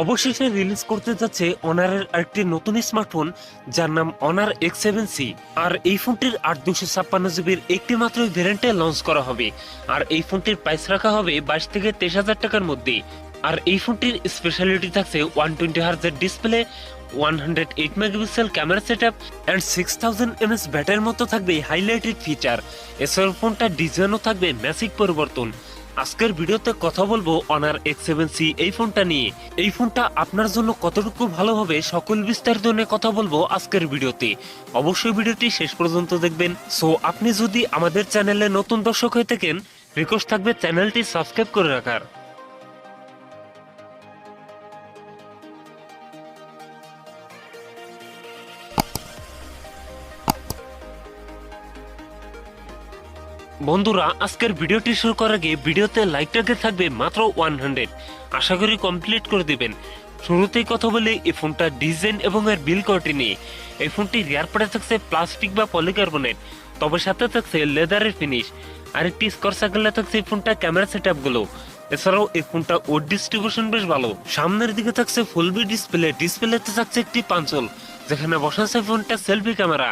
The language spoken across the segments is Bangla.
অবশেষে রিলিজ করতে যাচ্ছে অনারের আরেকটি নতুন স্মার্টফোন, যার নাম অনার X7c। আর এই ফোনটির ৮ ২৫৬ জিবির একটি মাত্র ভ্যারিয়েন্টে লঞ্চ করা হবে। আর এই ফোনটির প্রাইস রাখা হবে ২২ থেকে ২৩ হাজার টাকার মধ্যে। আর এই ফোনটির স্পেশালিটি থাকছে 120 হার্জের display, 108 megapixel camera setup and 6000 mAh ব্যাটারির মতো থাকবে হাইলাইটেড ফিচার। এছাড়াও ফোনটার ডিজাইনও থাকবে ম্যাসিভ পরিবর্তন। আজকের ভিডিওতে কথা বলবো অনার X7c এই ফোনটা নিয়ে। এই ফোনটা আপনার জন্য কতটুকু ভালো হবে সকল বিস্তারিত নিয়ে কথা বলবো আজকের ভিডিওতে। অবশ্যই ভিডিওটি শেষ পর্যন্ত দেখবেন। সো আপনি যদি আমাদের চ্যানেলে নতুন দর্শক হয়ে থাকেন, রিকোয়েস্ট থাকবে চ্যানেলটি সাবস্ক্রাইব করে রাখার। বন্ধুরা, আজকের ভিডিওটি শুরু করার আগে ভিডিওতে লাইক টার্গেট থাকবে মাত্র 100। আশা করি কমপ্লিট করে দিবেন। শুরুতেই কথা বলে এই ফোনটার ডিজাইন এবং এর বিল কোয়ালিটি নিয়ে। এই ফোনটি রিয়ার পার্টে থাকছে প্লাস্টিক বা পলিকার্বনেট, তবে সাথে থাকছে লেদারের ফিনিশ। আরেকটি স্কোর সার্কেলে থাকছে এই ফোনটা ক্যামেরা সেটআপ গুলো। এছাড়াও এই ফোনটা ওড ডিস্ট্রিবিউশন বেশ ভালো। সামনের দিকে থাকছে ফুল বি ডিসপ্লেতে থাকছে একটি পাঞ্চল, যেখানে বসাচ্ছে ফোনটা সেলফি ক্যামেরা।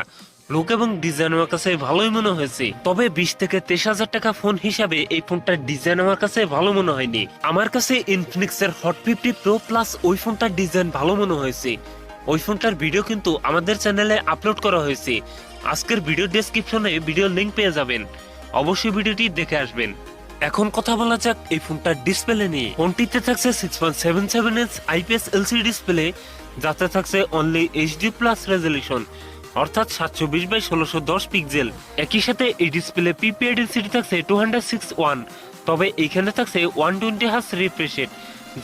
লুক এবং ডিজাইন আমার কাছে ভালোই মনে হয়েছে, তবে ২০ থেকে ২৩ হাজার টাকা ফোন হিসাবে এই ফোনটার ডিজাইন আমার কাছে ভালো মনে হয়নি। আমার কাছে ইনফিনিক্সের হট 50 প্রো প্লাস ওই ফোনটার ডিজাইন ভালো মনে হয়েছে। ওই ফোনটার ভিডিও কিন্তু আমাদের চ্যানেলে আপলোড করা হয়েছে। আজকের ভিডিও ডেসক্রিপশনে ভিডিও লিংক পেয়ে যাবেন, অবশ্যই ভিডিওটি দেখে আসবেন। এখন কথা বলা যাক এই ফোনটার ডিসপ্লে নিয়ে। ফোনটিতে থাকছে 6.77 ইঞ্চ IPS LCD ডিসপ্লে, যাতে থাকছে অনলি HD প্লাস রেজলিউশন, অর্থাৎ 720x1610 পিক্সেল। একই সাথে এই ডিসপ্লে PPI ডেনসিটি থাকছে 206 ওয়ান, তবে এখানে থাকছে 120 হার্জ রিফ্রেশ রেট,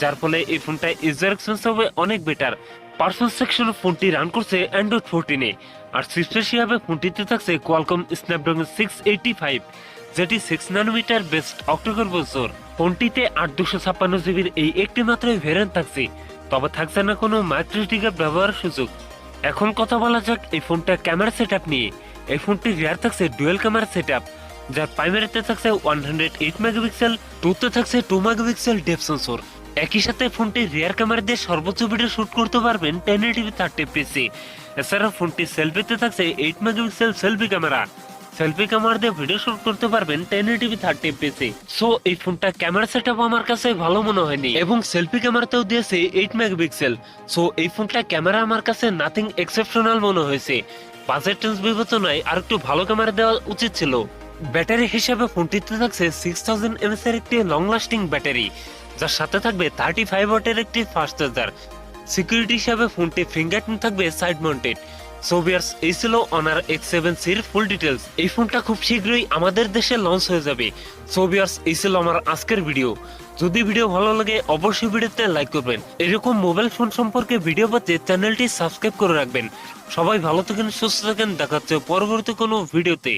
যার ফলে এই ফোনটা ইউজার এক্সপিরিয়েন্স হবে অনেক বেটার। পারফরম্যান্স সেকশনে ফোনটি রান করছে অ্যান্ড্রয়েড 14-এ। আর চিপসেট হিসাবে ফোনটিতে থাকছে কোয়ালকম স্ন্যাপড্রাগন 685, যেটি 6 ন্যানোমিটার বেস্ট অক্টোকোর প্রসেসর। ফোনটিতে ৮ ২৫৬ জিবির এই একটি মাত্র ভ্যারিয়েন্ট থাকছে, তবে থাকছে না কোনো মাইক্রো SD কার্ড ব্যবহারের সুযোগ। এখন কথা বলা যাক এই ফোনটা ক্যামেরা সেটআপ নিয়ে। এই ফোনটির রিয়ার থাকছে ডুয়েল ক্যামেরা সেটআপ, যার প্রাইমারিতে থাকছে 108 মেগাপিক্সেল, টুতে থাকছে 2 মেগাপিক্সেল ডেপথ সেন্সর। একই সাথে ফোনটির রিয়ার ক্যামেরা দিয়ে সর্বোচ্চ ভিডিও শুট করতে পারবেন 1080p 30fps। এছাড়া ফোনটি সেলফিতে থাকছে 8 megapixel selfie camera. Selfie camera দিয়ে ভিডিও শুট করতে পারবেন 1080p 30fps। সো এই ফোনটা ক্যামেরা সেটআপ আমার কাছে ভালো মনে হয়নি, এবং সেলফি ক্যামেরাতেও দিয়েছে 8 মেগাপিক্সেল। সো এই ফোনটা ক্যামেরা আমার কাছে নাথিং এক্সেপশনাল মনে হয়েছে। বাজেট রেঞ্জ বিবেচনায় আর একটু ভালো ক্যামেরা দেওয়া উচিত ছিল। ব্যাটারি হিসাবে ফোনটিতে থাকছে 6000 mAh এর একটি লং লাস্টিং ব্যাটারি, যার সাথে থাকবে 35 ওয়াটের একটি ফাস্ট চার্জার। সিকিউরিটি হিসাবে ফোনটি ফিঙ্গারপ্রিন্ট থাকবে সাইড মাউন্টেড। সো ভিউয়ার্স, এই ছিল অনার X7c এর ফুল ডিটেলস। এই ফোনটা খুব শীঘ্রই আমাদের দেশে লঞ্চ হয়ে যাবে। সো ভিউয়ার্স, এই ছিল আমার আজকের ভিডিও। যদি ভিডিও ভালো লাগে অবশ্যই ভিডিওতে লাইক করবেন। এরকম মোবাইল ফোন সম্পর্কে ভিডিও পেতে চ্যানেলটি সাবস্ক্রাইব করে রাখবেন। সবাই ভালো থাকেন, সুস্থ থাকেন, দেখা হচ্ছে পরবর্তী কোনো ভিডিওতে।